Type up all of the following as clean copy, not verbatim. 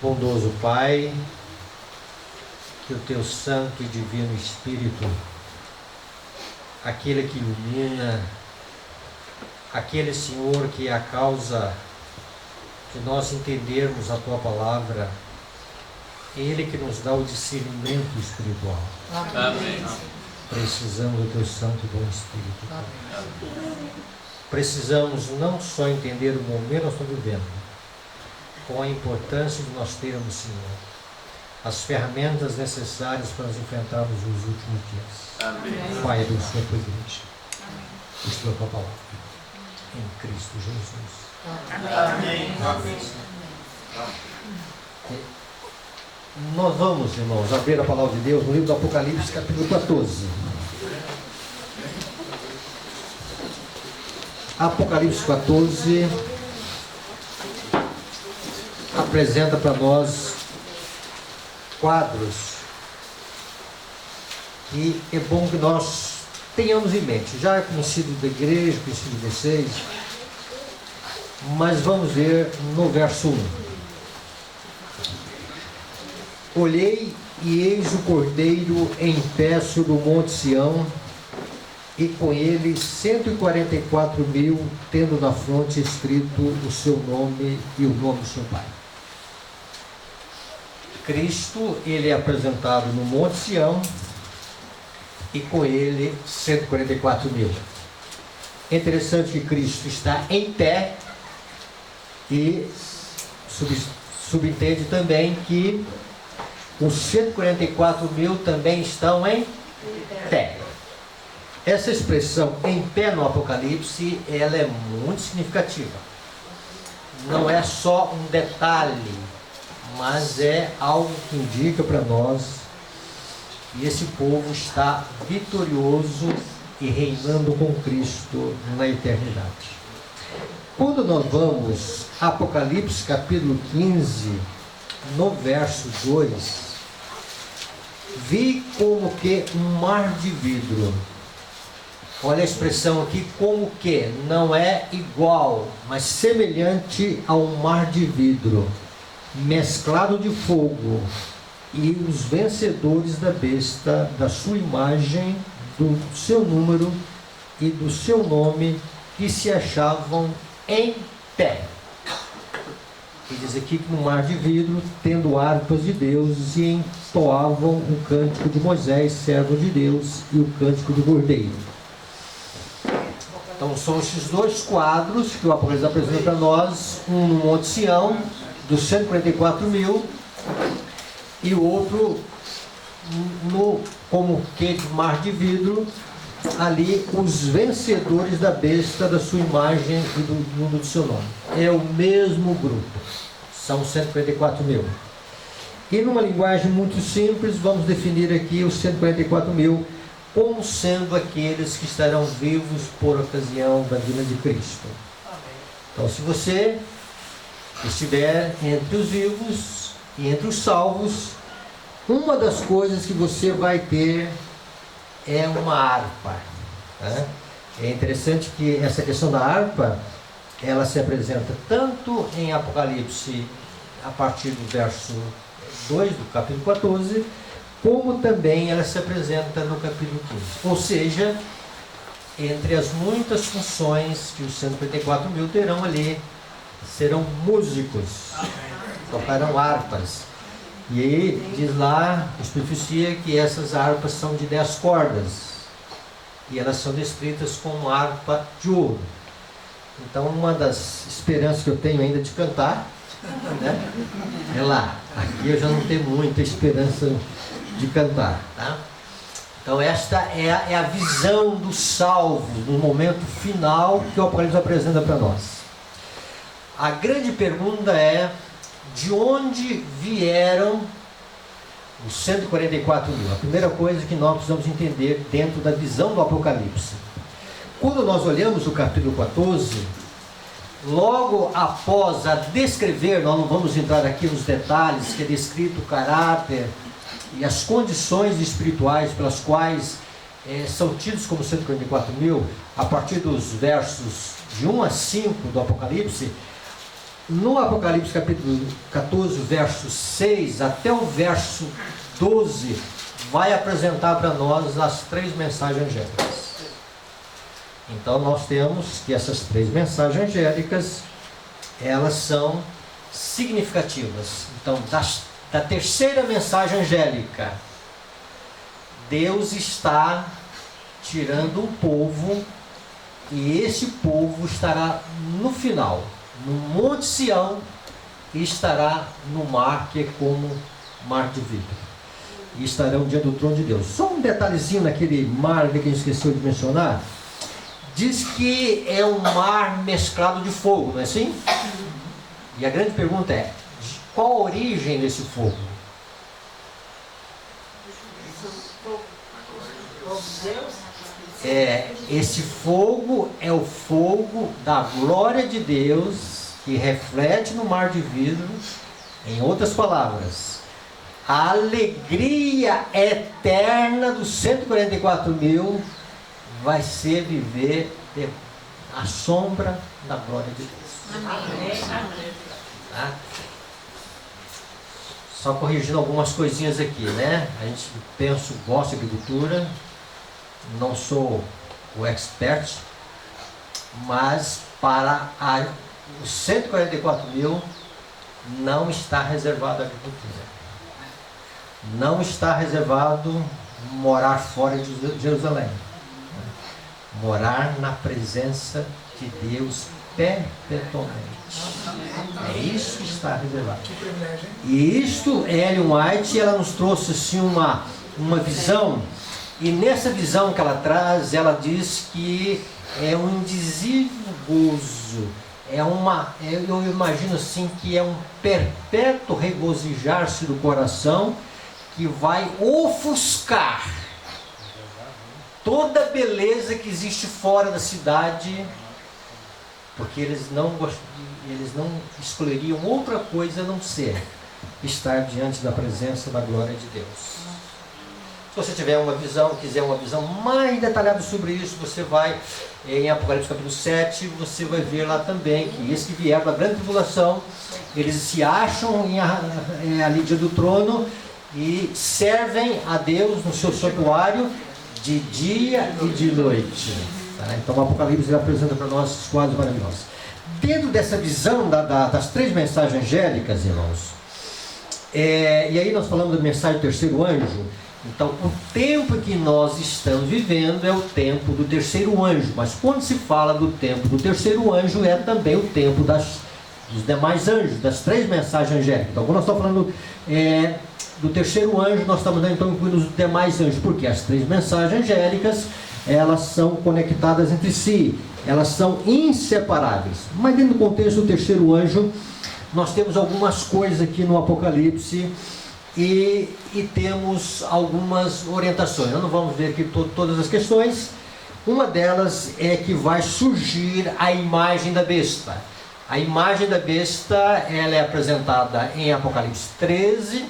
Bondoso Pai, que o Teu Santo e Divino Espírito, aquele que ilumina, aquele Senhor que é a causa de nós entendermos a Tua Palavra, Ele que nos dá o discernimento espiritual. Amém. Precisamos do Teu Santo e Bom Espírito. Precisamos não só entender o momento que nós estamos vivendo, com a importância de nós termos, Senhor, as ferramentas necessárias para nós enfrentarmos os últimos dias. Amém. Pai, abençoa a Tua igreja. Estou a Tua palavra. Em Cristo Jesus. Amém. Nós vamos, irmãos, abrir a palavra de Deus no livro do Apocalipse, capítulo 14. Apocalipse 14 apresenta para nós quadros que é bom que nós tenhamos em mente. Já é conhecido da igreja, conhecido de vocês, mas vamos ver no verso 1. Olhei e eis o Cordeiro em pé sobre o monte Sião, e com ele 144.000, tendo na fronte escrito o seu nome e o nome do seu Pai. Cristo, ele é apresentado no monte Sião, e com ele 144.000. É interessante que Cristo está em pé, e subentende também que os 144.000 também estão em pé. Essa expressão em pé no Apocalipse, ela é muito significativa. Não é só um detalhe, mas é algo que indica para nós que esse povo está vitorioso e reinando com Cristo na eternidade. Quando nós vamos a Apocalipse capítulo 15, no verso 2, vi como que um mar de vidro. Olha a expressão aqui, como que, não é igual, mas semelhante a um mar de vidro, mesclado de fogo, e os vencedores da besta, da sua imagem, do seu número e do seu nome, que se achavam em pé. E diz aqui que no mar de vidro, tendo harpas de Deus, e entoavam o cântico de Moisés, servo de Deus, e o cântico do Cordeiro. Então são esses dois quadros que o Apocalipse apresenta para nós, um no Monte Sião, dos 144.000, e o outro no como que de mar de vidro, ali os vencedores da besta, da sua imagem e do número do seu nome. É o mesmo grupo, são 144.000. E numa linguagem muito simples, vamos definir aqui os 144.000 como sendo aqueles que estarão vivos por ocasião da vinda de Cristo. Então, se você estiver entre os vivos e entre os salvos, uma das coisas que você vai ter é uma harpa. Né? É interessante que essa questão da harpa, ela se apresenta tanto em Apocalipse, a partir do verso 2 do capítulo 14, como também ela se apresenta no capítulo 15. Ou seja, entre as muitas funções que os 154.000 terão ali, serão músicos, tocarão harpas. E aí diz lá, especificia que essas harpas são de 10 cordas, e elas são descritas como harpa de ouro. Então, uma das esperanças que eu tenho ainda de cantar, né, é lá. Aqui eu já não tenho muita esperança de cantar, tá? Então esta é a visão dos salvos no momento final que o Apocalipse apresenta para nós. A grande pergunta é: de onde vieram os 144.000? A primeira coisa que nós precisamos entender dentro da visão do Apocalipse. Quando nós olhamos o capítulo 14, logo após a descrever, nós não vamos entrar aqui nos detalhes, que é descrito o caráter e as condições espirituais pelas quais são tidos como 144.000, a partir dos versos de 1 a 5 do Apocalipse, no Apocalipse capítulo 14, verso 6 até o verso 12, vai apresentar para nós as 3 mensagens angélicas. Então nós temos que essas 3 mensagens angélicas, elas são significativas. Então, da terceira mensagem angélica, Deus está tirando um povo, e esse povo estará no final, no Monte Sião, e estará no mar que é como mar de vidro, e estarão diante do trono de Deus. Só um detalhezinho naquele mar que a gente esqueceu de mencionar. Diz que é um mar mesclado de fogo, não é assim? E a grande pergunta é, qual a origem desse fogo? Esse fogo é o fogo da glória de Deus, que reflete no mar de vidro. Em outras palavras, a alegria eterna dos 144.000 vai ser viver à sombra da glória de Deus. Amém. Tá? Só corrigindo algumas coisinhas aqui, né? A gente gosta de agricultura, não sou o expert, mas para os 144.000 não está reservado a agricultura. Não está reservado morar fora de Jerusalém. Morar na presença de Deus perpetuamente. É isso que está reservado. E isto, Ellen White, ela nos trouxe assim uma visão, e nessa visão que ela traz, ela diz que é um indizível gozo, eu imagino assim que é um perpétuo regozijar-se do coração, que vai ofuscar toda a beleza que existe fora da cidade, porque eles não escolheriam outra coisa a não ser estar diante da presença da glória de Deus. Se você tiver uma visão, quiser uma visão mais detalhada sobre isso, você vai em Apocalipse capítulo 7, você vai ver lá também que esses que vieram da grande tribulação, eles se acham ali diante do trono e servem a Deus no seu santuário de dia e de noite. Tá? Então o Apocalipse apresenta para nós esses quadros maravilhosos. Dentro dessa visão das 3 mensagens angélicas, irmãos, e aí nós falamos da mensagem do terceiro anjo. Então o tempo que nós estamos vivendo é o tempo do terceiro anjo, mas quando se fala do tempo do terceiro anjo, é também o tempo dos demais anjos, das 3 mensagens angélicas. Então quando nós estamos falando do terceiro anjo, nós estamos então incluindo os demais anjos, porque as 3 mensagens angélicas, elas são conectadas entre si, elas são inseparáveis. Mas dentro do contexto do terceiro anjo, nós temos algumas coisas aqui no Apocalipse e temos algumas orientações. Nós não vamos ver aqui todas as questões. Uma delas é que vai surgir a imagem da besta. A imagem da besta, ela é apresentada em Apocalipse 13,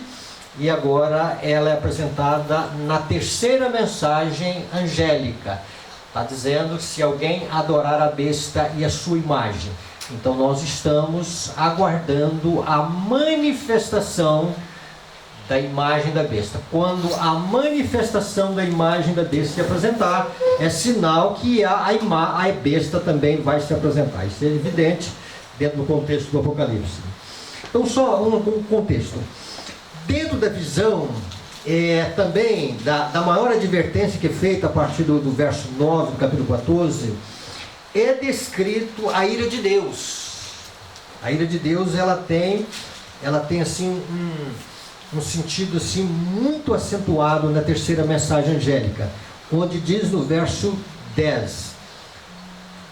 e agora ela é apresentada na terceira mensagem angélica. Está dizendo que se alguém adorar a besta e a sua imagem. Então nós estamos aguardando a manifestação da imagem da besta. Quando a manifestação da imagem da besta se apresentar, é sinal que a besta também vai se apresentar. Isso é evidente dentro do contexto do Apocalipse. Então só um contexto. Dentro da visão também da maior advertência que é feita a partir do verso 9 do capítulo 14, é descrito a ira de Deus. A ira de Deus, ela tem assim um sentido assim muito acentuado na terceira mensagem angélica, onde diz no verso 10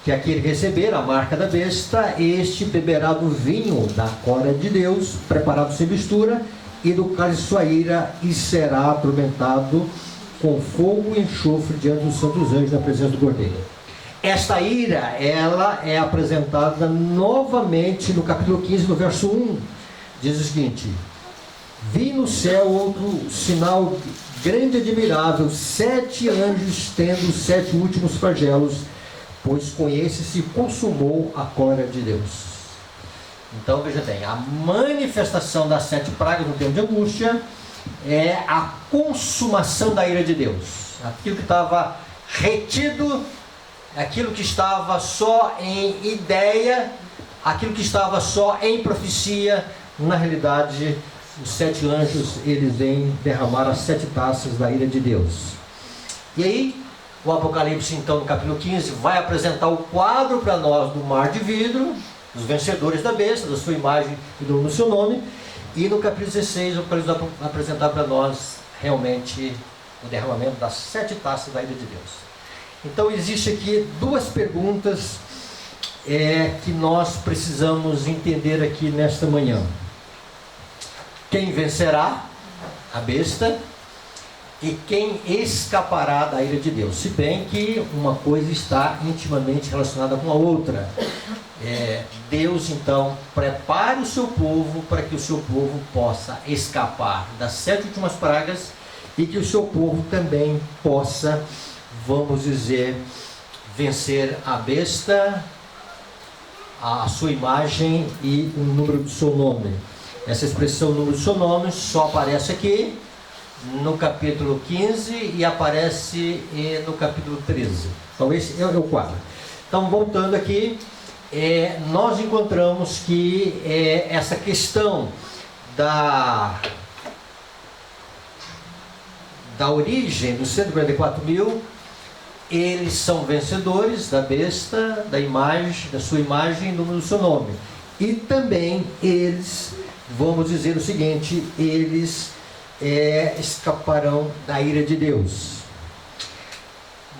que aquele que receber a marca da besta, este beberá do vinho da cólera de Deus, preparado sem mistura, e do cálice de sua ira, e será atormentado com fogo e enxofre diante dos santos anjos na presença do Cordeiro. Esta ira, ela é apresentada novamente no capítulo 15, no verso 1. Diz o seguinte: vi no céu outro sinal grande e admirável, 7 anjos tendo os 7 últimos flagelos, pois com esse se consumou a cólera de Deus. Então, veja bem, a manifestação das 7 pragas no tempo de angústia é a consumação da ira de Deus. Aquilo que estava retido, aquilo que estava só em ideia, aquilo que estava só em profecia, na realidade, os 7 anjos, eles vêm derramar as 7 taças da ira de Deus. E aí, o Apocalipse, então, no capítulo 15, vai apresentar o quadro para nós do mar de vidro, dos vencedores da besta, da sua imagem e do seu nome. E no capítulo 16, o Apocalipse vai apresentar para nós, realmente, o derramamento das 7 taças da ira de Deus. Então, existe aqui 2 perguntas que nós precisamos entender aqui nesta manhã. Quem vencerá a besta e quem escapará da ira de Deus? Se bem que uma coisa está intimamente relacionada com a outra. Deus, então, prepara o seu povo para que o seu povo possa escapar das 7 últimas pragas e que o seu povo também possa, vamos dizer, vencer a besta, a sua imagem e o número do seu nome. Essa expressão, número do seu nome, só aparece aqui no capítulo 15 e aparece no capítulo 13. Então esse é o quadro. Então, voltando aqui, nós encontramos que essa questão da origem dos 144.000, eles são vencedores da besta, da sua imagem e do número do seu nome. E também eles, vamos dizer o seguinte, eles escaparão da ira de Deus.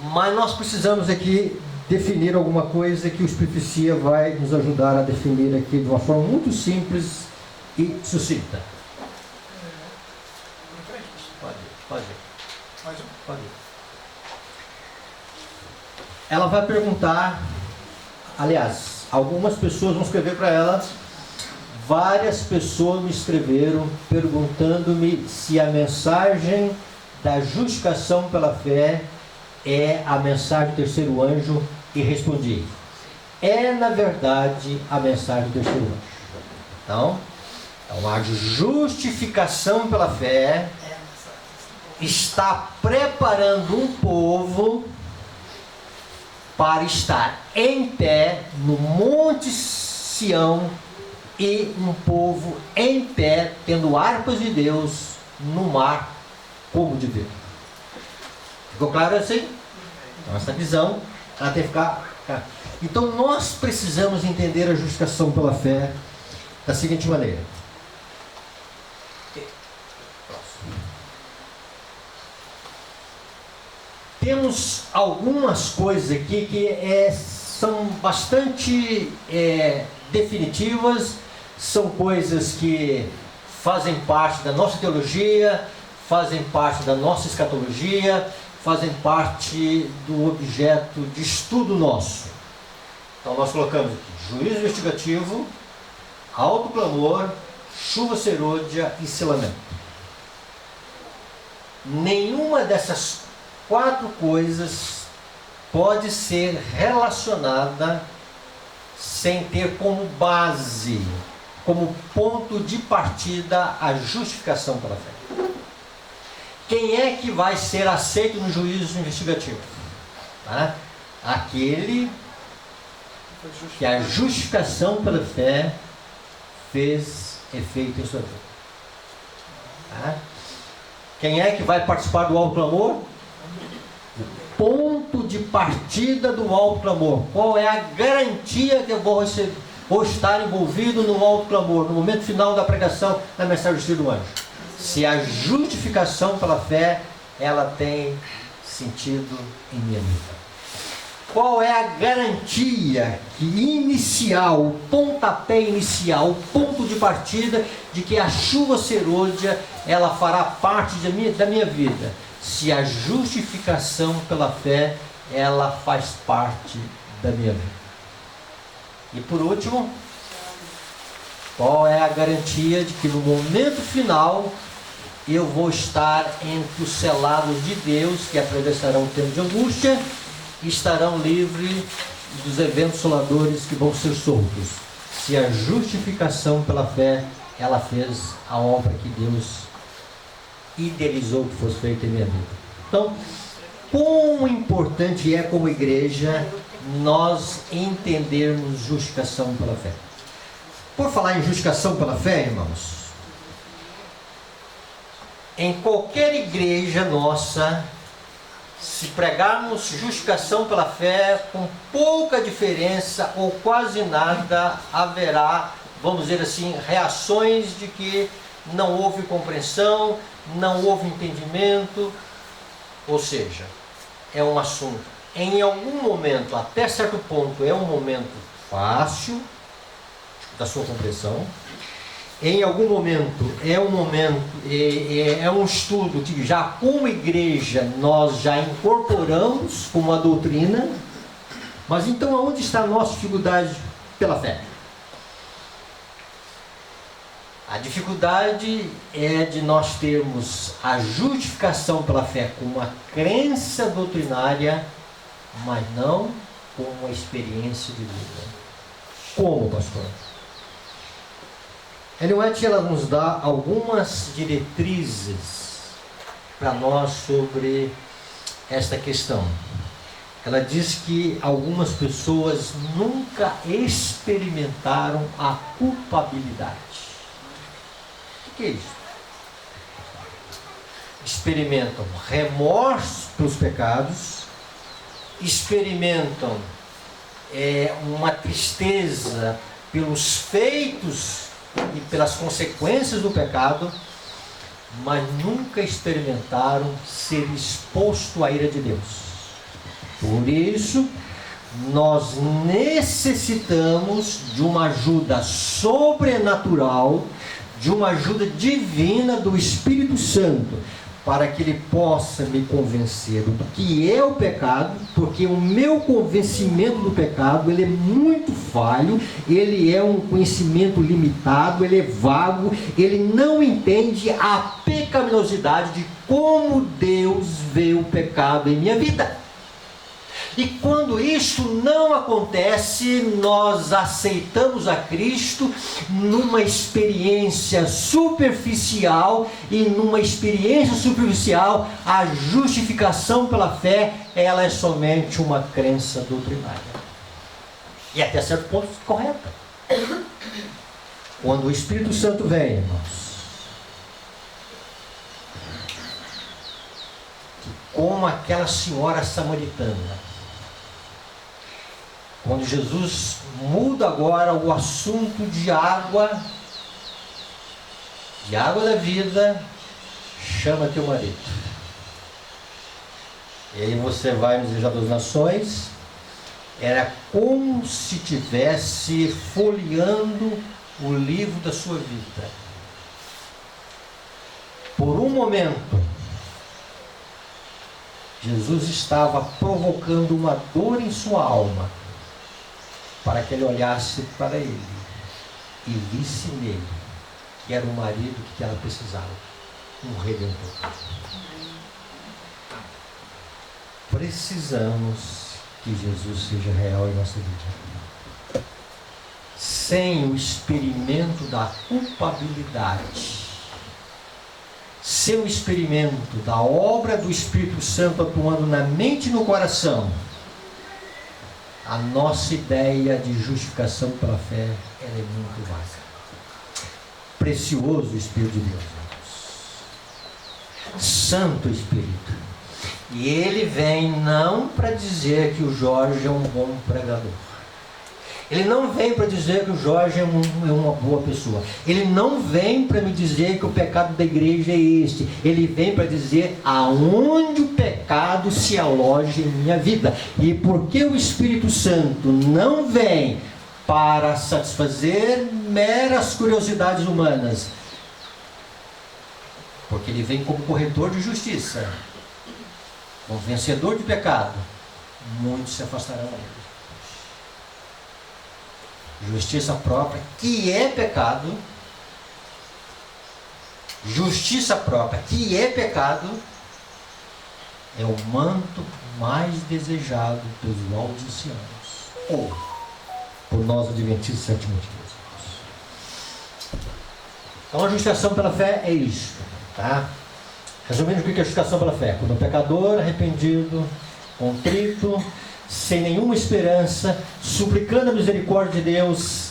Mas nós precisamos aqui definir alguma coisa que o Espiritismo vai nos ajudar a definir aqui de uma forma muito simples e sucinta. Pode ir. Ela vai perguntar, aliás, algumas pessoas vão escrever para ela. Várias pessoas me escreveram perguntando-me se a mensagem da justificação pela fé é a mensagem do terceiro anjo, e respondi: na verdade, a mensagem do terceiro anjo. Então, a justificação pela fé está preparando um povo para estar em pé no Monte Sião, e um povo em pé, tendo harpas de Deus no mar como de Deus. Ficou claro assim? Então, essa visão, ela tem que ficar. Então, nós precisamos entender a justificação pela fé da seguinte maneira. Temos algumas coisas aqui que são bastante definitivas, são coisas que fazem parte da nossa teologia, fazem parte da nossa escatologia, fazem parte do objeto de estudo nosso. Então nós colocamos aqui juízo investigativo, autoclamor, chuva serôdia e selamento. Nenhuma dessas 4 coisas pode ser relacionada sem ter como base, como ponto de partida, a justificação pela fé. Quem é que vai ser aceito no juízo investigativo? Aquele que a justificação pela fé fez efeito em sua vida. Quem é que vai participar do autoclamor? O ponto de partida do autoclamor. Qual é a garantia que eu vou estar envolvido no autoclamor, no momento final da pregação da mensagem do anjo? Se a justificação pela fé, ela tem sentido em minha vida. Qual é a garantia inicial, o pontapé inicial, o ponto de partida de que a chuva serôdia, ela fará parte da minha vida? Se a justificação pela fé, ela faz parte da minha vida. E por último, qual é a garantia de que no momento final eu vou estar entre os selados de Deus, que atravessarão o tempo de angústia e estarão livres dos eventos soladores que vão ser soltos? se a justificação pela fé, ela fez a obra que Deus idealizou que fosse feita em minha vida. Então, quão importante é como igreja nós entendermos justificação pela fé. Por falar em justificação pela fé, irmãos, em qualquer igreja nossa, se pregarmos justificação pela fé, com pouca diferença ou quase nada, haverá, vamos dizer assim, reações de que não houve compreensão, não houve entendimento. Ou seja, é um assunto, em algum momento, até certo ponto, é um momento fácil da sua compreensão. Em algum momento, é um estudo que já como igreja nós já incorporamos como uma doutrina. Mas então aonde está a nossa dificuldade pela fé? A dificuldade é de nós termos a justificação pela fé como uma crença doutrinária, mas não como uma experiência de vida. Como, pastor? Ellen White, ela nos dá algumas diretrizes para nós sobre esta questão. Ela diz que algumas pessoas nunca experimentaram a culpabilidade. O que é isso? Experimentam remorso pelos pecados, experimentam uma tristeza pelos feitos e pelas consequências do pecado, mas nunca experimentaram ser exposto à ira de Deus. Por isso, nós necessitamos de uma ajuda sobrenatural, de uma ajuda divina do Espírito Santo, para que Ele possa me convencer do que é o pecado, porque o meu convencimento do pecado, ele é muito falho, ele é um conhecimento limitado, ele é vago, ele não entende a pecaminosidade de como Deus vê o pecado em minha vida. E quando isso não acontece, nós aceitamos a Cristo numa experiência superficial, e numa experiência superficial, a justificação pela fé, ela é somente uma crença doutrinária. E até certo ponto correta. Quando o Espírito Santo vem, irmãos, como aquela senhora samaritana, quando Jesus muda agora o assunto de água da vida, chama teu marido. E aí você vai no Desejar das Nações, era como se estivesse folheando o livro da sua vida. Por um momento, Jesus estava provocando uma dor em sua alma, para que ele olhasse para ele e visse nele que era o marido que ela precisava, um redentor. Precisamos que Jesus seja real em nossa vida. Sem o experimento da culpabilidade, sem o experimento da obra do Espírito Santo atuando na mente e no coração, a nossa ideia de justificação pela fé, ela é muito vaga. Precioso Espírito de Deus, Santo Espírito. E ele vem não para dizer que o Jorge é um bom pregador. Ele não vem para dizer que o Jorge é uma boa pessoa. Ele não vem para me dizer que o pecado da igreja é este. Ele vem para dizer aonde o pecado se aloja em minha vida. E por que o Espírito Santo não vem para satisfazer meras curiosidades humanas? Porque ele vem como corretor de justiça, como vencedor de pecado. Muitos se afastarão dele. Justiça própria, que é pecado. Justiça própria, que é pecado, é o manto mais desejado pelos laodiceanos, ou por nós adventistas do sétimo dia. Então a justificação pela fé é isso, tá? Resumindo, o que é a justificação pela fé? Quando o pecador arrependido, contrito, sem nenhuma esperança, suplicando a misericórdia de Deus,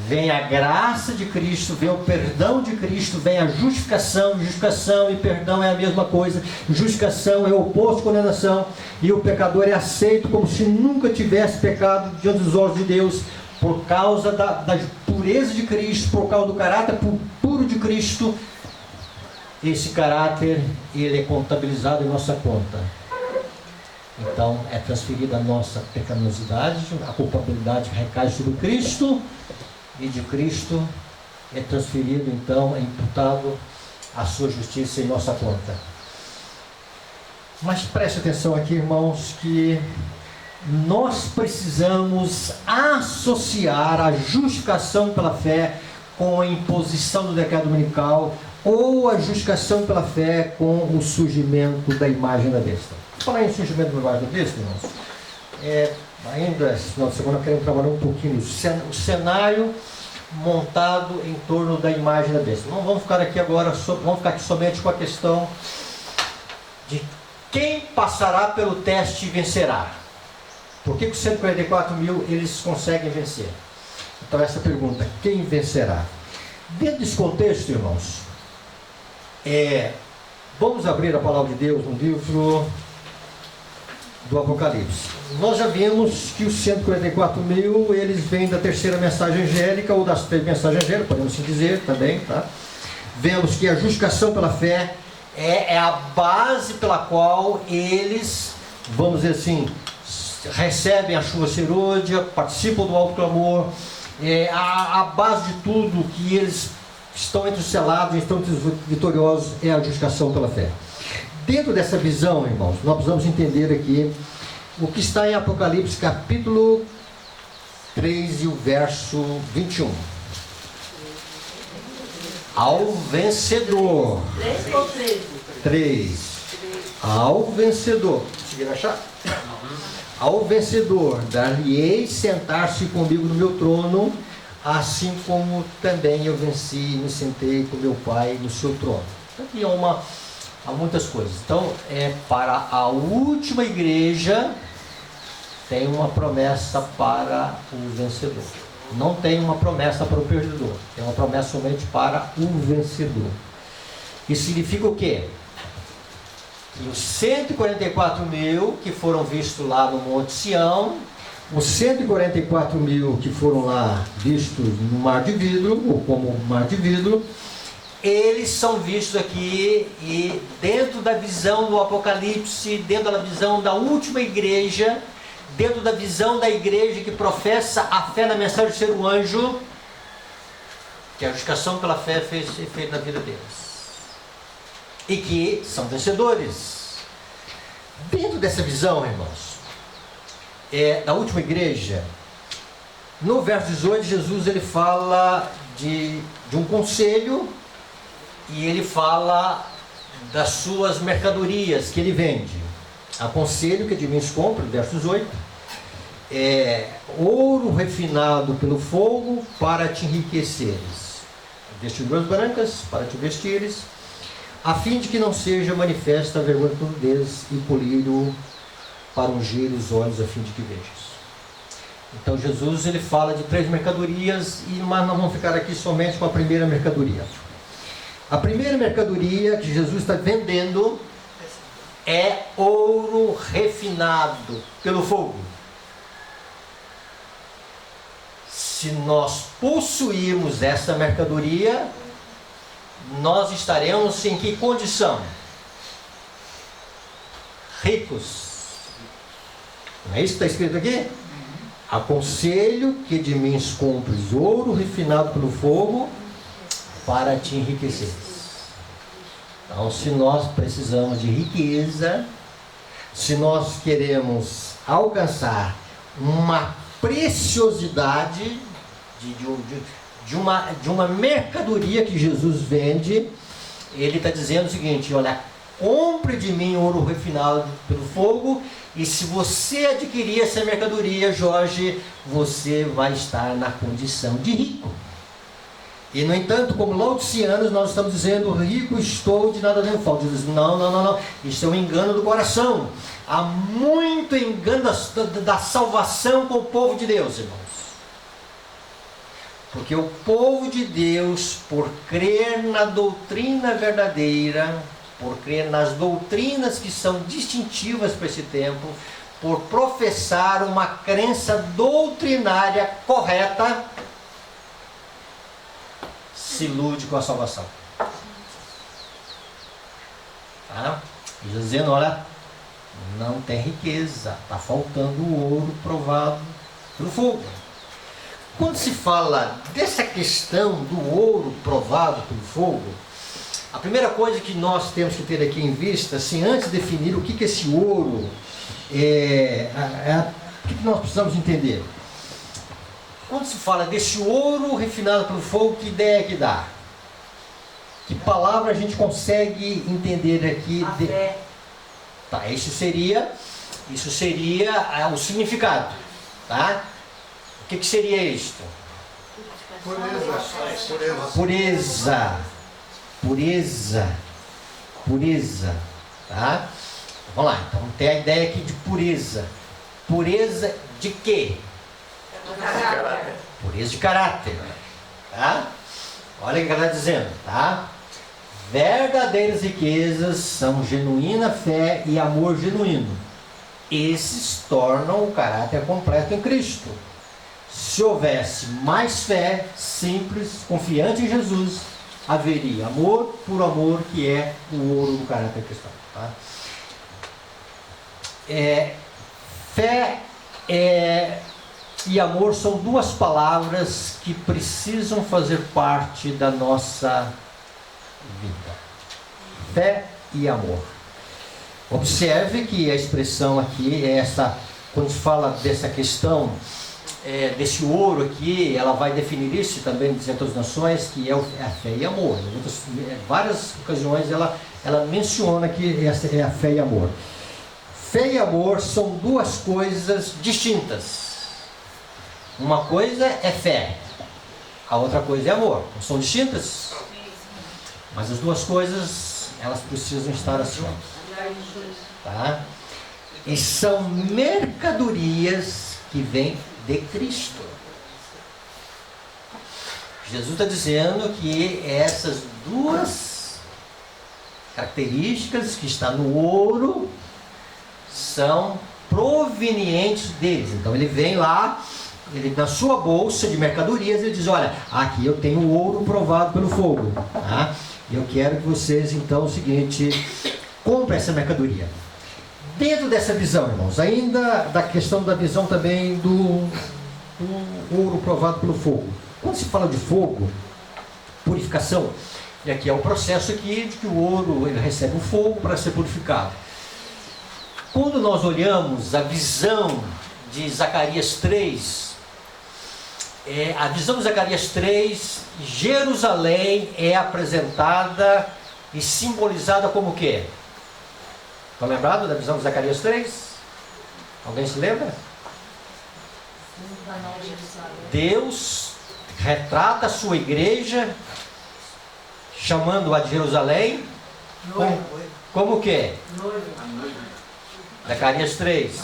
vem a graça de Cristo, vem o perdão de Cristo, vem a justificação. Justificação e perdão é a mesma coisa. Justificação é o oposto de condenação, e o pecador é aceito como se nunca tivesse pecado diante dos olhos de Deus, por causa da pureza de Cristo, por causa do caráter puro de Cristo. Esse caráter, ele é contabilizado em nossa conta. Então é transferida a nossa pecaminosidade, a culpabilidade recai sobre Cristo, e de Cristo é transferido, então é imputado a sua justiça em nossa conta. Mas preste atenção aqui, irmãos, que nós precisamos associar a justificação pela fé com a imposição do decreto dominical, ou a justificação pela fé com o surgimento da imagem da besta. Falar em surgimento da imagem da besta, irmãos, ainda esse final de semana queremos trabalhar um pouquinho nisso. O cenário montado em torno da imagem da besta. Não vamos ficar aqui agora, vamos ficar aqui somente com a questão de quem passará pelo teste e vencerá. Por que os 144 mil eles conseguem vencer? Então essa pergunta, quem vencerá? Dentro desse contexto, irmãos, vamos abrir a palavra de Deus no livro do Apocalipse. Nós já vimos que os 144 mil, eles vêm da terceira mensagem angélica, ou das 3 mensagens angélicas, podemos assim dizer também, tá? Vemos que a justificação pela fé é a base pela qual eles, vamos dizer assim, recebem a chuva serôdia, participam do alto clamor, a base de tudo que eles estão entre os selados, estão entre os vitoriosos, é a justificação pela fé. Dentro dessa visão, irmãos, nós precisamos entender aqui o que está em Apocalipse capítulo 3 e o verso 21. Ao vencedor. 3 ou 13? 3. Ao vencedor. Conseguiram achar? Ao vencedor, dar-lhe-ei sentar-se comigo no meu trono, assim como também eu venci e me sentei com meu Pai no seu trono. Aqui há muitas coisas. Então, para a última igreja, tem uma promessa para o vencedor. Não tem uma promessa para o perdedor. Tem uma promessa somente para o vencedor. Isso significa o quê? Que os 144 mil que foram vistos lá no Monte Sião, os 144 mil que foram lá vistos no Mar de Vidro, ou como Mar de Vidro, eles são vistos aqui, e dentro da visão do Apocalipse, dentro da visão da última igreja, dentro da visão da igreja que professa a fé na mensagem de ser um anjo, que a justificação pela fé fez efeito na vida deles, e que são vencedores. Dentro dessa visão, irmãos, da última igreja, no verso 18, Jesus ele fala de um conselho, e ele fala das suas mercadorias que ele vende. Aconselho que de mim se compra, verso 18, ouro refinado pelo fogo para te enriqueceres, vestiduras brancas para te vestires, a fim de que não seja manifesta a vergonha da nudez, e colírio para ungir os olhos, a fim de que vejas. Então Jesus ele fala de 3 mercadorias, mas nós vamos ficar aqui somente com a primeira mercadoria. A primeira mercadoria que Jesus está vendendo é ouro refinado pelo fogo. Se nós possuirmos essa mercadoria, nós estaremos em que condição? Ricos. Não é isso que está escrito aqui? Aconselho que de mim compres ouro refinado pelo fogo para te enriquecer. Então, se nós precisamos de riqueza, se nós queremos alcançar uma preciosidade de uma mercadoria que Jesus vende, ele está dizendo o seguinte: olha, compre de mim ouro refinado pelo fogo, e se você adquirir essa mercadoria, Jorge, você vai estar na condição de rico. E, no entanto, como laodiceanos, nós estamos dizendo, rico estou, de nada tenho falta. Diz, não, não, não, não. Isso é um engano do coração. Há muito engano da salvação com o povo de Deus, irmãos. Porque o povo de Deus, por crer na doutrina verdadeira, por crer nas doutrinas que são distintivas para esse tempo, por professar uma crença doutrinária correta, se ilude com a salvação. Tá? E dizendo, olha, não tem riqueza, está faltando o ouro provado pelo fogo. Quando se fala dessa questão do ouro provado pelo fogo, a primeira coisa que nós temos que ter aqui em vista, assim, antes de definir o que é esse ouro, o que nós precisamos entender? Quando se fala desse ouro refinado pelo fogo, que ideia que dá? Que palavra a gente consegue entender aqui? A fé. Tá, isso seria o significado, tá? O que seria isto? Pureza, tá? Vamos lá, então tem a ideia aqui de pureza. Pureza de quê? Caráter. Pureza de caráter, tá? Olha o que ela está dizendo, tá? Verdadeiras riquezas são genuína fé e amor genuíno. Esses tornam o caráter completo em Cristo. Se houvesse mais fé, simples, confiante em Jesus, haveria amor por amor, que é o ouro do caráter cristão. Tá? Fé e amor são duas palavras que precisam fazer parte da nossa vida. Fé e amor. Observe que a expressão aqui é essa, quando se fala dessa questão, desse ouro aqui, ela vai definir isso também dizendo todas as nações, que é a fé e amor. Em várias ocasiões ela menciona que essa é a fé e amor. Fé e amor são duas coisas distintas. Uma coisa é fé, a outra coisa é amor. Não são distintas? Mas as duas coisas, elas precisam estar assim. Tá? E são mercadorias que vêm de Cristo. Jesus está dizendo que essas duas características que estão no ouro são provenientes deles. Então ele vem lá, ele na sua bolsa de mercadorias, ele diz, olha, aqui eu tenho ouro provado pelo fogo, tá? Eu quero que vocês, então, o seguinte, comprem essa mercadoria. Dentro dessa visão, irmãos, ainda da questão da visão também do ouro provado pelo fogo. Quando se fala de fogo, purificação, e aqui é o processo aqui de que o ouro ele recebe o fogo para ser purificado. Quando nós olhamos a visão de Zacarias 3, a visão de Zacarias 3, Jerusalém é apresentada e simbolizada como o quê? Estão lembrados da visão de Zacarias 3? Alguém se lembra? Deus retrata a sua igreja, chamando-a de Jerusalém, como o quê? Zacarias 3.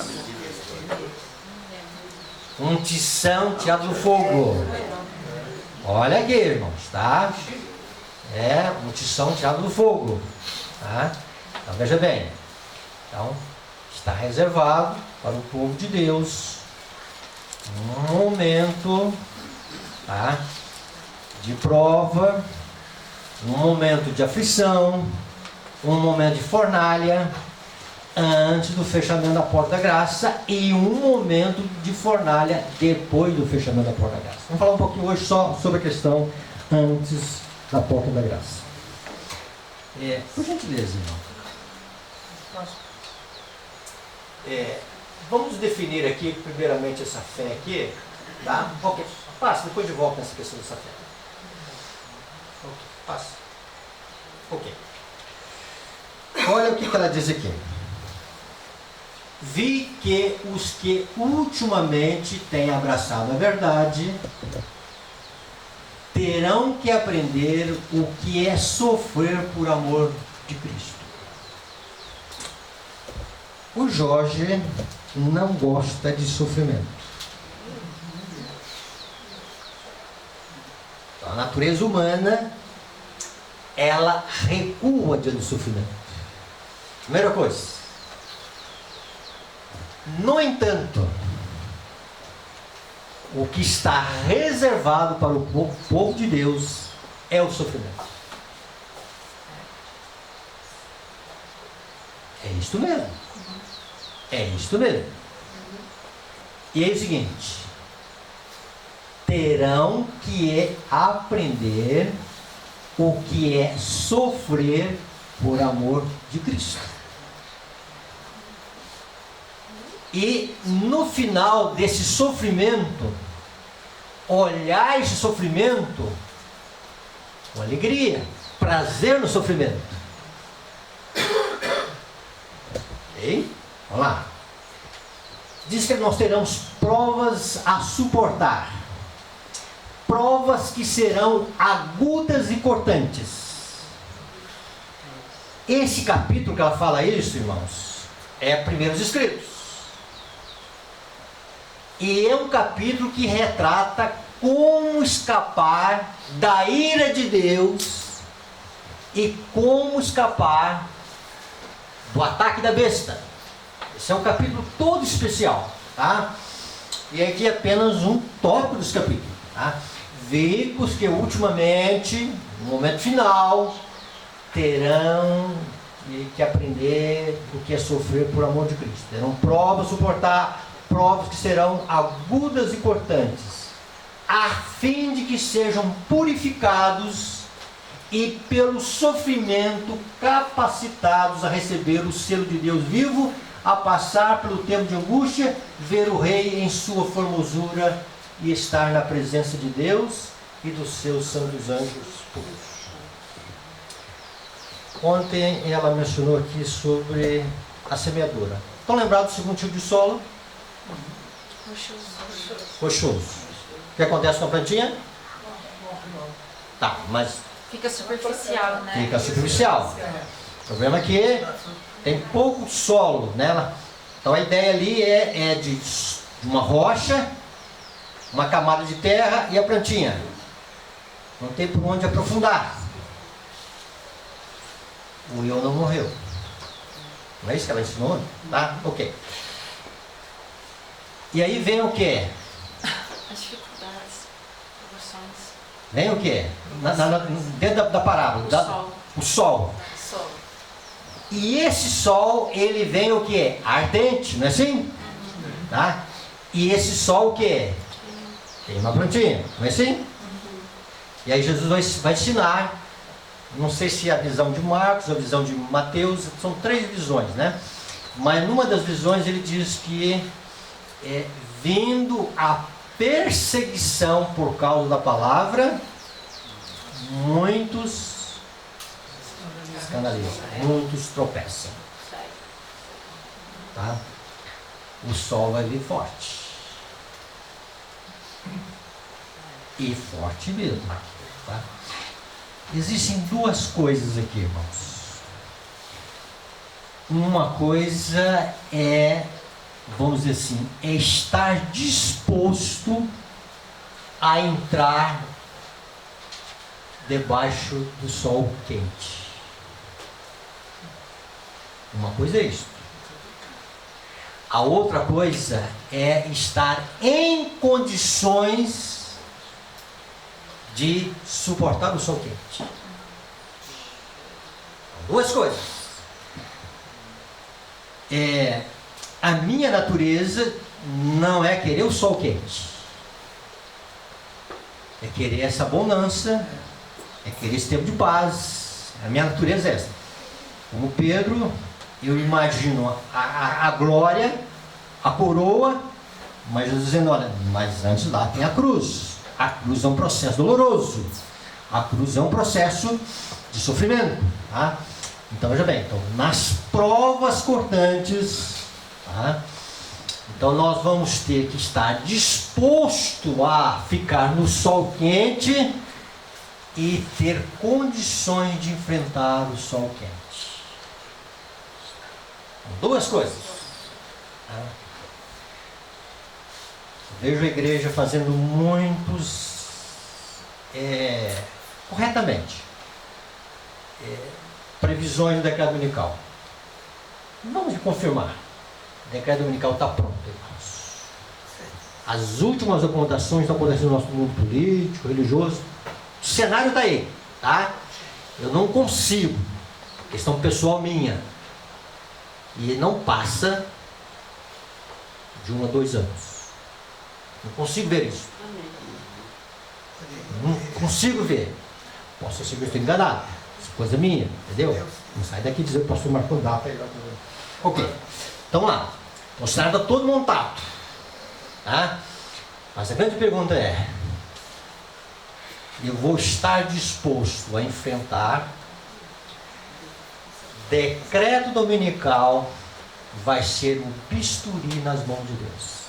Um tição tirado do fogo. Olha aqui, irmãos, tá? Um tição tirado do fogo. Tá? Então veja bem. Então, está reservado para o povo de Deus um momento, tá, de prova, um momento de aflição, um momento de fornalha, antes do fechamento da porta da graça, e um momento de fornalha depois do fechamento da porta da graça. Vamos falar um pouquinho hoje só sobre a questão antes da porta da graça. Por gentileza, irmão. Vamos definir aqui primeiramente essa fé aqui, tá? Ok, passa, depois de volta nessa questão dessa fé. Ok, passa. Ok. Olha o que ela diz aqui. Vi que os que ultimamente têm abraçado a verdade terão que aprender o que é sofrer por amor de Cristo. O Jorge não gosta de sofrimento. A natureza humana, ela recua diante do sofrimento. Primeira coisa. No entanto, o que está reservado para o povo de Deus é o sofrimento. É isto mesmo. É isto mesmo. E é o seguinte: terão que aprender o que é sofrer por amor de Cristo. E no final desse sofrimento, olhar esse sofrimento com alegria, prazer no sofrimento. Ok? Vamos lá. Diz que nós teremos provas a suportar. Provas que serão agudas e cortantes. Esse capítulo que ela fala isso, irmãos, é Primeiros Escritos. E é um capítulo que retrata como escapar da ira de Deus e como escapar do ataque da besta. Esse é um capítulo todo especial, tá? E aqui é apenas um tópico desse capítulo, tá? Veículos que ultimamente, no momento final, terão que aprender o que é sofrer por amor de Cristo. Terão provas a suportar, provas que serão agudas e cortantes, a fim de que sejam purificados e pelo sofrimento capacitados a receber o selo de Deus vivo, a passar pelo tempo de angústia, ver o Rei em sua formosura e estar na presença de Deus e dos seus santos anjos puros. Ontem ela mencionou aqui sobre a semeadura. Estão lembrados do segundo tipo de solo? Rochoso. O que acontece com a plantinha? Tá, mas fica superficial, né? Fica superficial. O problema é que tem pouco solo nela. Então a ideia ali é de uma rocha, uma camada de terra e a plantinha. Não tem por onde aprofundar. O leão não morreu. Não é isso que ela ensinou? Tá? Ok. E aí vem o que? As dificuldades, provações. Vem o que? Dentro da parábola. O sol. E esse sol, ele vem o que? Ardente, não é assim? Tá? E esse sol o que? Tem uma plantinha, não é assim? E aí Jesus vai ensinar, não sei se é a visão de Marcos, a visão de Mateus, são 3 visões, né? Mas numa das visões ele diz que vindo a perseguição por causa da palavra, muitos escandalizam, muitos tropeçam. Tá? O sol vai vir forte. E forte mesmo. Tá? Existem 2 coisas aqui, irmãos. Uma coisa é, vamos dizer assim, é estar disposto a entrar debaixo do sol quente. Uma coisa é isso. A outra coisa é estar em condições de suportar o sol quente. 2 coisas. A minha natureza não é querer o sol quente. É querer essa bonança, é querer esse tempo de paz. A minha natureza é essa. Como Pedro, eu imagino a glória, a coroa, mas Jesus dizendo, olha, mas antes lá tem a cruz. A cruz é um processo doloroso. A cruz é um processo de sofrimento. Tá? Então, veja bem, então, nas provas cortantes, tá? Então nós vamos ter que estar disposto a ficar no sol quente e ter condições de enfrentar o sol quente. Duas coisas. Vejo a igreja fazendo muitos corretamente previsões do decreto dominical. Vamos confirmar. O decreto dominical está pronto, irmãos. As últimas acomodações estão acontecendo no nosso mundo político, religioso. O cenário está aí, tá? Eu não consigo, questão pessoal minha, e não passa de 1 a 2 anos. Não consigo ver isso. Não consigo ver. Posso ser que eu estou enganado. Isso é coisa minha, entendeu? Não sai daqui e dizer que o pastor marcou data. Ok. Então lá. O cenário está todo montado. Tá? Mas a grande pergunta é: eu vou estar disposto a enfrentar? Decreto dominical vai ser um bisturi nas mãos de Deus.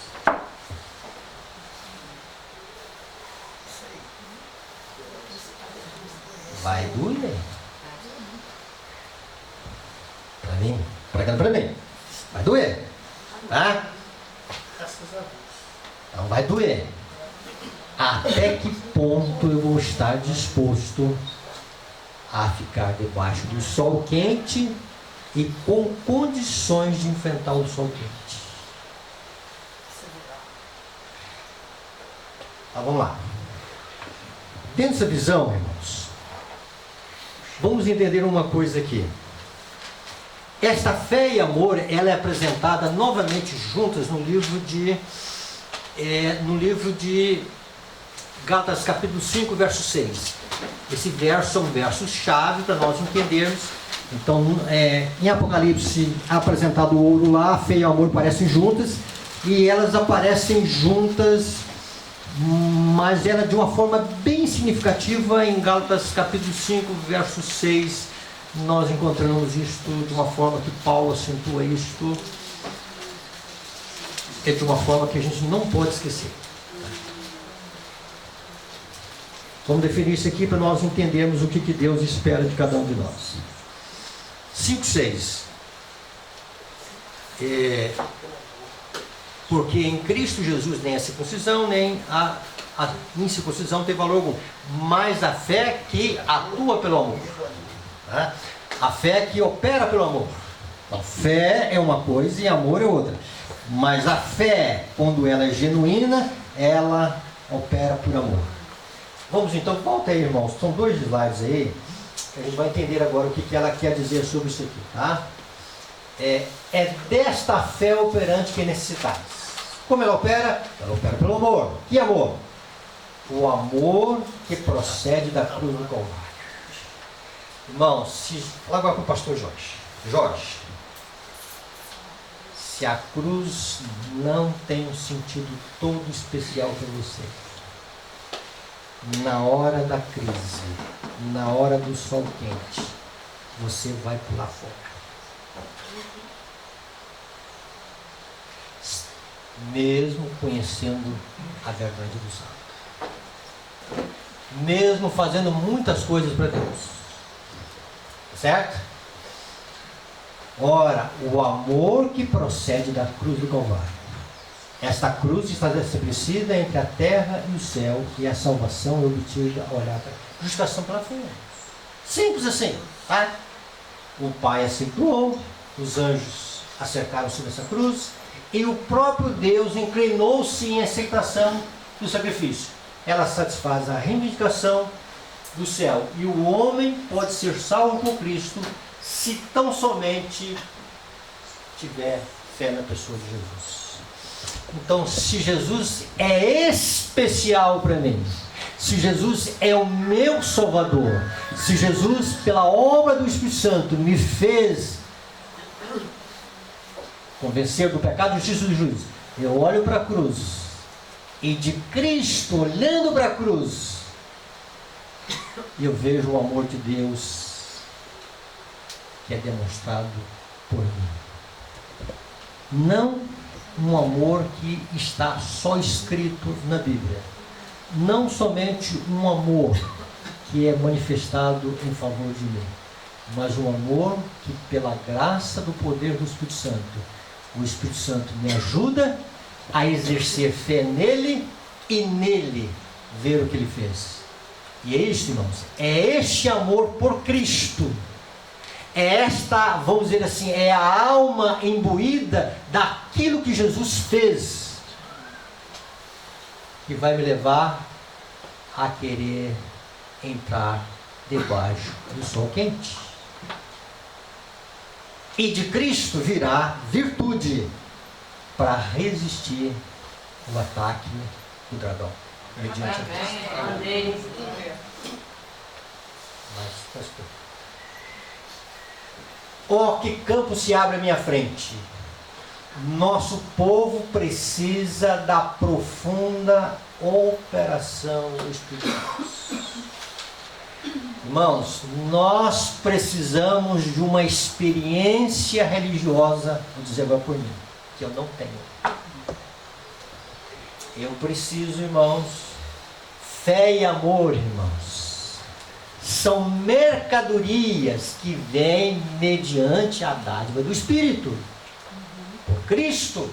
Vai doer. Para mim, para mim. Vai doer. Tá? Então vai doer. Até que ponto eu vou estar disposto a ficar debaixo do sol quente e com condições de enfrentar o sol quente? Tá, vamos lá. Dentro dessa visão, irmãos, vamos entender uma coisa aqui. Esta fé e amor, ela é apresentada novamente juntas no livro de Gálatas capítulo 5, verso 6. Esse verso é um verso-chave para nós entendermos. Então, em Apocalipse, apresentado o ouro lá, a fé e o amor aparecem juntas, e elas aparecem juntas, mas ela de uma forma bem significativa. Em Gálatas capítulo 5, verso 6, nós encontramos isto de uma forma que Paulo acentua isto, de uma forma que a gente não pode esquecer. Vamos definir isso aqui para nós entendermos o que Deus espera de cada um de nós. 5,6. Porque em Cristo Jesus nem a circuncisão nem a incircuncisão tem valor algum, mas a fé que atua pelo amor. Tá? A fé que opera pelo amor. Então, fé é uma coisa e amor é outra. Mas a fé, quando ela é genuína, ela opera por amor. Vamos então, volta aí, irmãos. São 2 slides aí, que a gente vai entender agora o que ela quer dizer sobre isso aqui, tá? É desta fé operante que necessitais. Como ela opera? Ela opera pelo amor. Que amor? O amor que procede da cruz do Calvário. Irmãos, fala agora com o pastor Jorge. Se a cruz não tem um sentido todo especial para você, na hora da crise, na hora do sol quente, você vai pular fora. Mesmo conhecendo a verdade do santo, mesmo fazendo muitas coisas para Deus, certo? Ora, o amor que procede da cruz do Calvário. Esta cruz está estabelecida entre a terra e o céu, e a salvação é obtida ao olhar para a justificação pela fé. Simples assim, tá? O Pai acentuou, os anjos acercaram sobre essa cruz, e o próprio Deus inclinou-se em aceitação do sacrifício. Ela satisfaz a reivindicação do céu, e o homem pode ser salvo por Cristo se tão somente tiver fé na pessoa de Jesus. Então, se Jesus é especial para mim, se Jesus é o meu Salvador, se Jesus, pela obra do Espírito Santo, me fez convencer do pecado, justiça e do juízo, eu olho para a cruz, e de Cristo, olhando para a cruz, eu vejo o amor de Deus que é demonstrado por mim. Não um amor que está só escrito na Bíblia. Não somente um amor que é manifestado em favor de mim, mas um amor que, pela graça do poder do Espírito Santo, o Espírito Santo me ajuda a exercer fé nele e nele ver o que ele fez. E é isso, irmãos, é este amor por Cristo, é esta, vamos dizer assim, é a alma imbuída daquilo que Jesus fez, que vai me levar a querer entrar debaixo do sol quente. E de Cristo virá virtude para resistir o ataque do dragão. Mediante oh, que campo se abre à minha frente. Nosso povo precisa da profunda operação do Espírito Santo. Irmãos, nós precisamos de uma experiência religiosa, vou dizer agora por mim, que eu não tenho. Eu preciso, irmãos, fé e amor, irmãos, são mercadorias que vêm mediante a dádiva do Espírito, por Cristo.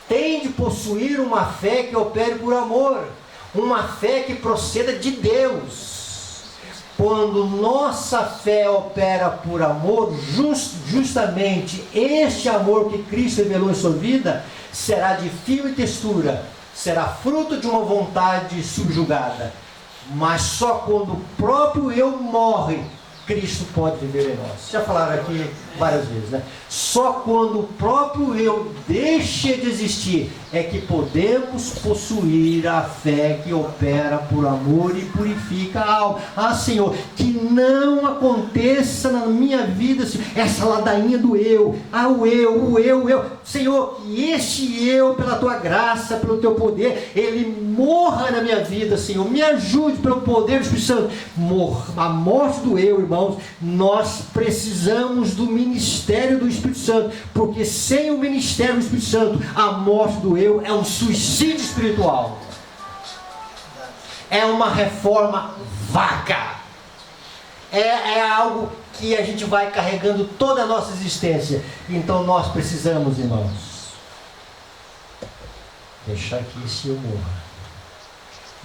Tem de possuir uma fé que opere por amor, uma fé que proceda de Deus. Quando nossa fé opera por amor, justamente este amor que Cristo revelou em sua vida será de fio e textura, será fruto de uma vontade subjugada. Mas só quando o próprio eu morre, Cristo pode viver em nós. Já falaram aqui várias vezes, né? Só quando o próprio eu deixa de existir é que podemos possuir a fé que opera por amor e purifica a alma. Ah, Senhor, que não aconteça na minha vida essa ladainha do eu. Ah, o eu. Senhor, que este eu, pela tua graça, pelo teu poder, ele morra na minha vida, Senhor. Me ajude pelo poder do Espírito Santo. A morte do eu, irmãos, nós precisamos do ministério do Espírito Santo, porque sem o ministério do Espírito Santo, a morte do eu é um suicídio espiritual, é uma reforma vaga, é algo que a gente vai carregando toda a nossa existência. Então nós precisamos, irmãos, deixar que esse eu morra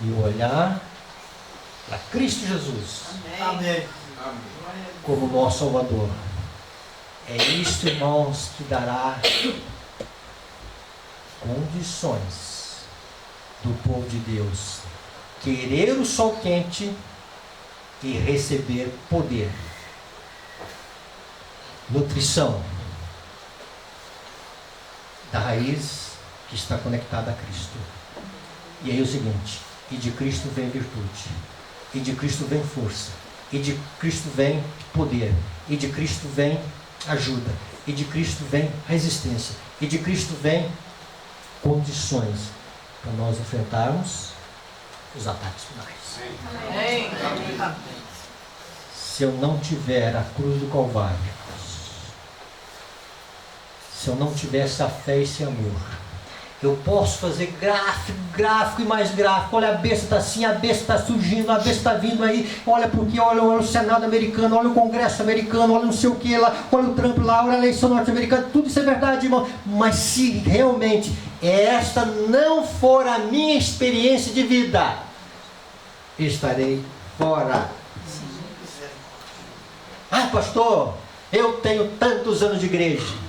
e olhar para Cristo Jesus. Amém. Como nosso Salvador. É isto, irmãos, que dará condições do povo de Deus querer o sol quente e receber poder, nutrição da raiz que está conectada a Cristo. E aí é o seguinte: e de Cristo vem virtude, e de Cristo vem força, e de Cristo vem poder, e de Cristo vem ajuda, e de Cristo vem resistência, e de Cristo vem condições para nós enfrentarmos os ataques finais. Amém. Se eu não tiver a cruz do Calvário, se eu não tiver essa fé e esse amor, eu posso fazer gráfico e mais gráfico. Olha, a besta está assim, a besta está surgindo, a besta está vindo aí. Olha porque, olha o Senado americano, olha o Congresso americano, olha não sei o que lá, olha o Trump lá, olha a eleição norte-americana. Tudo isso é verdade, irmão. Mas se realmente esta não for a minha experiência de vida, estarei fora. Ah, pastor, eu tenho tantos anos de igreja.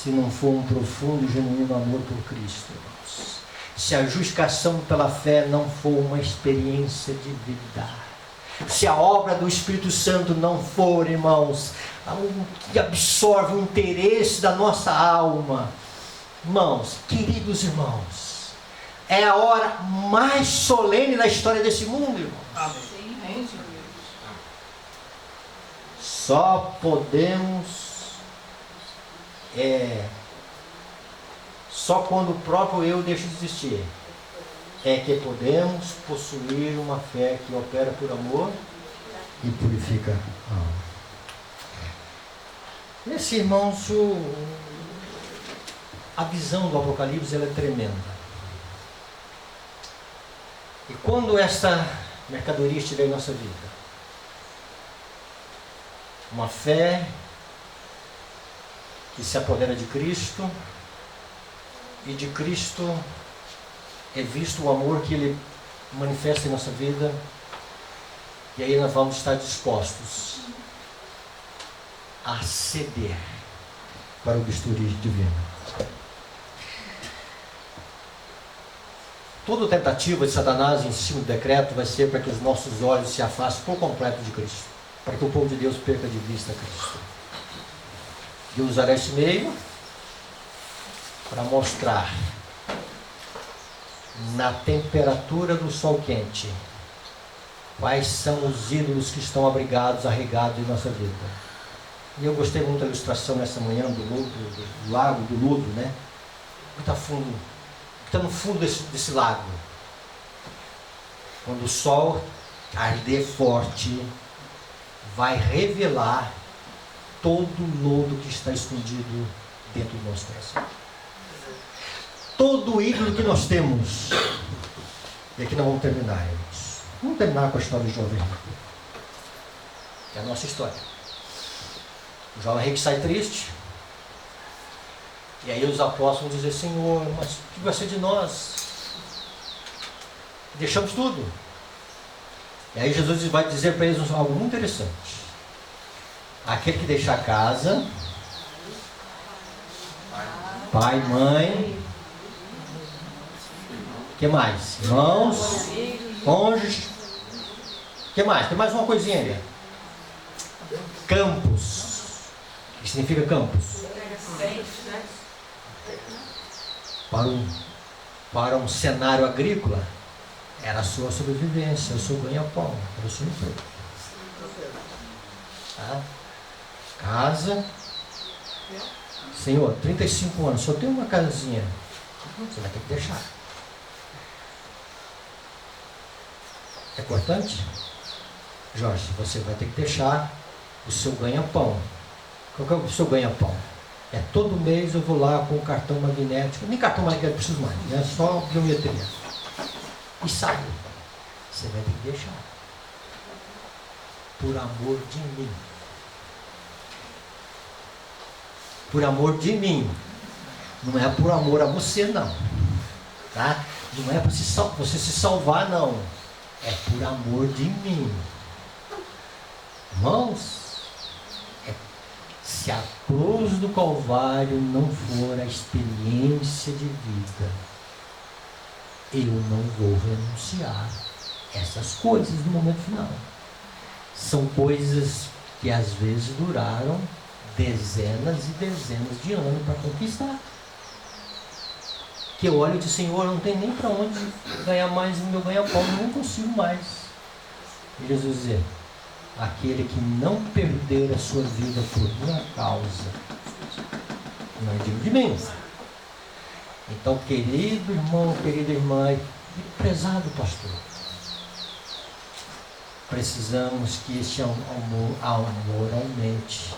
Se não for um profundo e genuíno amor por Cristo, irmãos, se a justificação pela fé não for uma experiência de vida, se a obra do Espírito Santo não for, irmãos, algo que absorve o interesse da nossa alma, irmãos, queridos irmãos, é a hora mais solene da história desse mundo, irmãos. Amém. Só podemos só quando o próprio eu deixa de existir é que podemos possuir uma fé que opera por amor e purifica a alma. Esse, irmãos, a visão do Apocalipse ela é tremenda. E quando essa mercadoria estiver em nossa vida, uma fé que se apodera de Cristo, e de Cristo é visto o amor que Ele manifesta em nossa vida, e aí nós vamos estar dispostos a ceder para o bisturi divino. Toda tentativa de Satanás em cima do decreto vai ser para que os nossos olhos se afastem por completo de Cristo, para que o povo de Deus perca de vista Cristo. E usará esse meio para mostrar na temperatura do sol quente quais são os ídolos que estão abrigados, arregados em nossa vida. E eu gostei muito da ilustração nessa manhã do lago, do lodo, né? Que está no fundo desse lago. Quando o sol arder forte, vai revelar todo o lodo que está escondido dentro do nosso coração. Todo o ídolo que nós temos. E aqui nós vamos terminar, irmãos. Vamos terminar com a história do jovem rico. Que é a nossa história. O jovem rico sai triste. E aí os apóstolos vão dizer: Senhor, mas o que vai ser de nós? Deixamos tudo. E aí Jesus vai dizer para eles algo muito interessante. Aquele que deixa a casa, pai, mãe, o que mais? Irmãos, cônjuges, o que mais? Tem mais uma coisinha ali. Campos. O que significa campos? Para um cenário agrícola, era a sua sobrevivência, o seu ganha-pão, era o seu emprego. Tá? Casa. Senhor, 35 anos, só tem uma casinha. Você vai ter que deixar. É importante? Jorge, você vai ter que deixar o seu ganha-pão. Qual que é o seu ganha-pão? É todo mês eu vou lá com o cartão magnético. Nem cartão magnético eu preciso mais, é só biometria. E saio. Você vai ter que deixar. Por amor de mim. Por amor de mim. Não é por amor a você, não. Tá? Não é para você se salvar, não. É por amor de mim. Irmãos, se a cruz do Calvário não for a experiência de vida, eu não vou renunciar essas coisas no momento final. São coisas que às vezes duraram dezenas e dezenas de anos para conquistar. Que eu olho e digo: Senhor, eu não tenho nem para onde ganhar mais o meu ganha-pão, eu não consigo mais. E Jesus dizia: aquele que não perder a sua vida por minha causa, não é digno de mim. Então, querido irmão, querida irmã, e prezado pastor, precisamos que este amor aumente,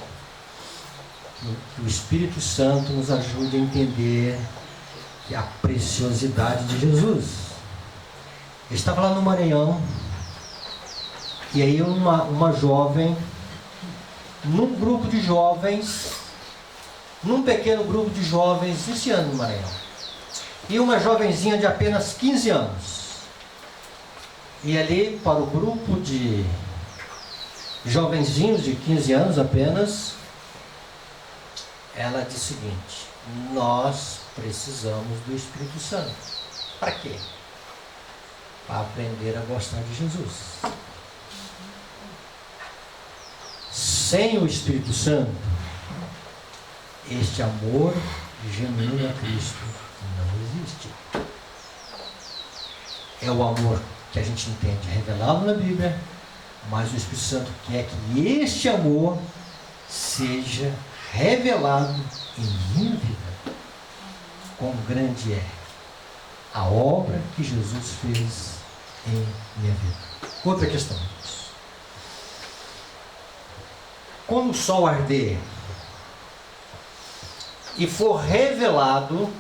que o Espírito Santo nos ajude a entender a preciosidade de Jesus. Eu estava lá no Maranhão, e aí uma jovem, num grupo de jovens, num pequeno grupo de jovens, esse ano no Maranhão, e uma jovenzinha de apenas 15 anos, e ali para o grupo de jovenzinhos de 15 anos apenas, ela disse o seguinte: nós precisamos do Espírito Santo. Para quê? Para aprender a gostar de Jesus. Sem o Espírito Santo, este amor genuíno a Cristo não existe. É o amor que a gente entende revelado na Bíblia, mas o Espírito Santo quer que este amor seja revelado em minha vida. Quão grande é a obra que Jesus fez em minha vida. Outra questão. Quando o sol arder e for revelado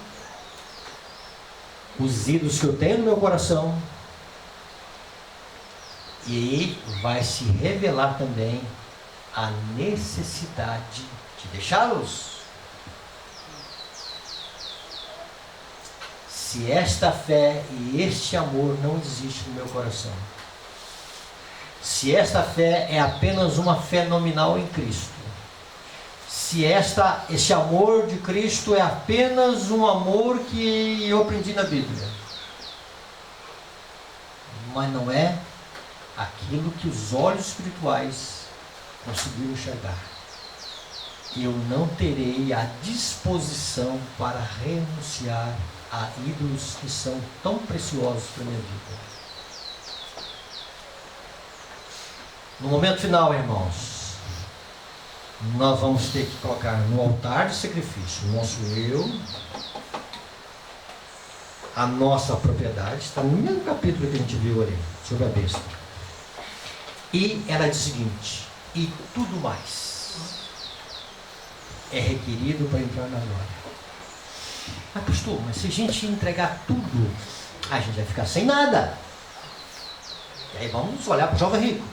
os ídolos que eu tenho no meu coração, E vai se revelar também a necessidade de deixá-los. Se esta fé e este amor não existem no meu coração, se esta fé é apenas uma fé nominal em Cristo, se este amor de Cristo é apenas um amor que eu aprendi na Bíblia, mas não é aquilo que os olhos espirituais conseguiram enxergar, eu não terei a disposição para renunciar a ídolos que são tão preciosos para a minha vida. No momento final, irmãos, nós vamos ter que colocar no altar de sacrifício o nosso eu, a nossa propriedade, está no mesmo capítulo que a gente viu ali, sobre a besta. E ela diz o seguinte: e tudo mais é requerido para entrar na glória. Mas pastor, mas se a gente entregar tudo, a gente vai ficar sem nada. E aí vamos olhar para o jovem rico.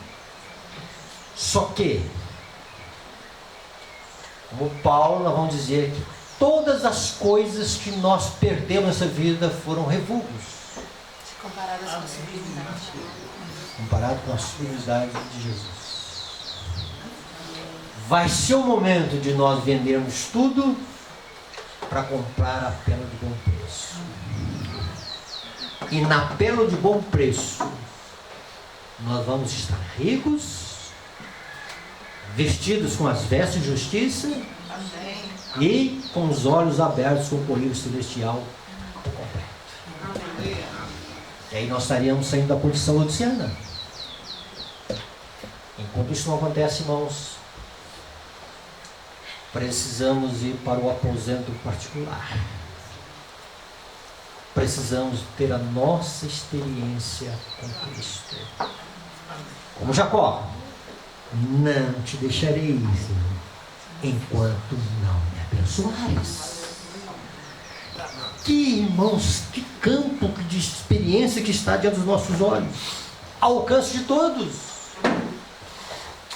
Só que, como Paulo, nós vamos dizer que todas as coisas que nós perdemos nessa vida foram revulgos. Comparadas com a simplicidade. Comparado com a simplicidade de Jesus. Vai ser o momento de nós vendermos tudo para comprar a pérola de bom preço. E na pérola de bom preço, nós vamos estar ricos, vestidos com as vestes de justiça. Amém. E com os olhos abertos com o colírio celestial completo. Amém. E aí nós estaríamos saindo da condição laodiceana. Enquanto isso não acontece, irmãos, precisamos ir para o aposento particular. Precisamos ter a nossa experiência com Cristo. Como Jacó: não te deixarei, Senhor, enquanto não me abençoares. Que, irmãos, que campo de experiência que está diante dos nossos olhos, ao alcance de todos.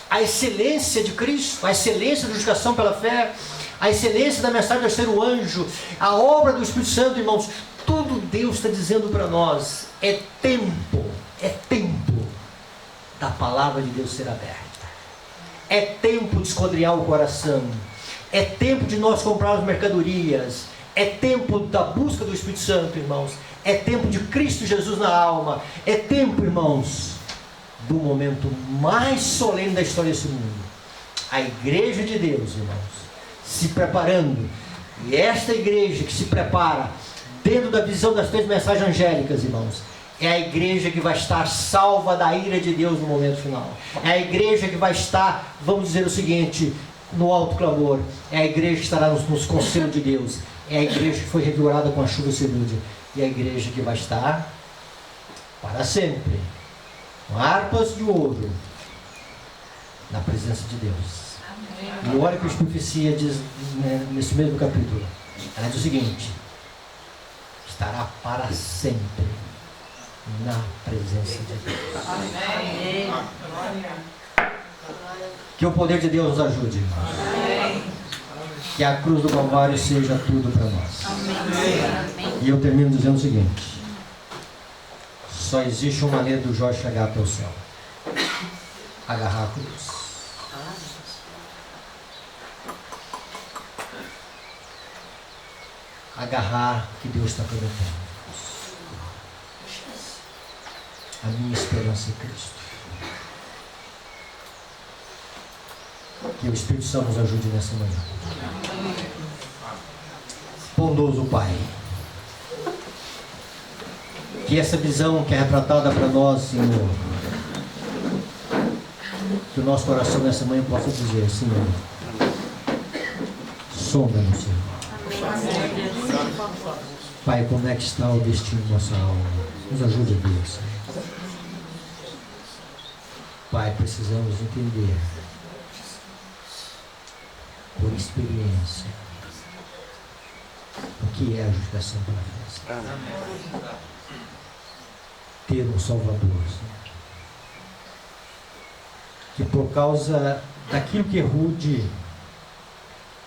A excelência de Cristo, a excelência da justificação pela fé, a excelência da mensagem do terceiro anjo, a obra do Espírito Santo, irmãos, tudo Deus está dizendo para nós. É tempo da palavra de Deus ser aberta. É tempo de esquadrinhar o coração. É tempo de nós comprarmos mercadorias. É tempo da busca do Espírito Santo, irmãos. É tempo de Cristo Jesus na alma. É tempo, irmãos, do momento mais solene da história desse mundo. A igreja de Deus, irmãos, se preparando. E esta igreja que se prepara dentro da visão das três mensagens angélicas, irmãos, é a igreja que vai estar salva da ira de Deus no momento final. É a igreja que vai estar, vamos dizer o seguinte, no alto clamor. É a igreja que estará nos conselhos de Deus. É a igreja que foi revigorada com a chuva serúdia. E é a igreja que vai estar para sempre, com harpas de ouro, na presença de Deus. E olha que a profecia diz, nesse mesmo capítulo. Ela diz o seguinte: estará para sempre na presença de Deus. Amém. Que o poder de Deus nos ajude, irmãos. Que a cruz do Calvário seja tudo para nós. Amém. E eu termino dizendo o seguinte: só existe uma maneira do Jorge chegar até o céu: agarrar a cruz. Agarrar o que Deus está prometendo. A minha esperança em Cristo. Que o Espírito Santo nos ajude nessa manhã. Bondoso Pai, que essa visão que é retratada para nós, Senhor, que o nosso coração nessa manhã possa dizer: Senhor, sonda-nos, Senhor. Pai, como é que está o destino da nossa alma? Nos ajude, Deus, Senhor. Pai, precisamos entender, por experiência, o que é a justificação pela fé. Ter um Salvador, Senhor. que por causa daquilo que é rude,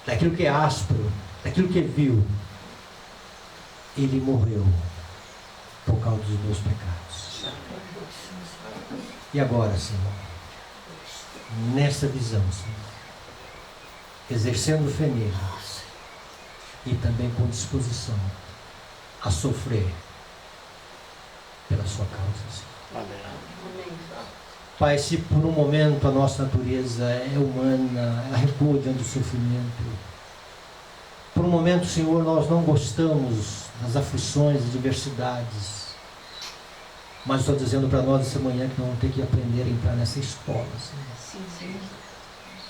daquilo que é áspero, daquilo que é vil, ele morreu por causa dos meus pecados. E agora, Senhor, nessa visão, Senhor, exercendo fé nele e também com disposição a sofrer pela sua causa, Senhor. Pai, se por um momento a nossa natureza é humana, ela recua diante do sofrimento, por um momento, Senhor, nós não gostamos das aflições, das adversidades, mas estou dizendo para nós essa manhã que nós vamos ter que aprender a entrar nessa escola, Senhor. Sim.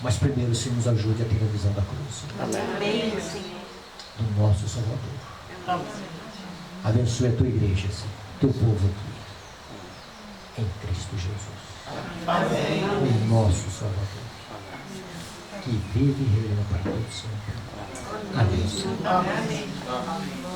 Mas primeiro o Senhor nos ajude a ter a visão da cruz, Amém, Senhor. do nosso Salvador. Abençoe a tua igreja, Senhor, teu povo aqui, em Cristo Jesus. O nosso Salvador, que vive e reina para todos sempre. Amém. Amém.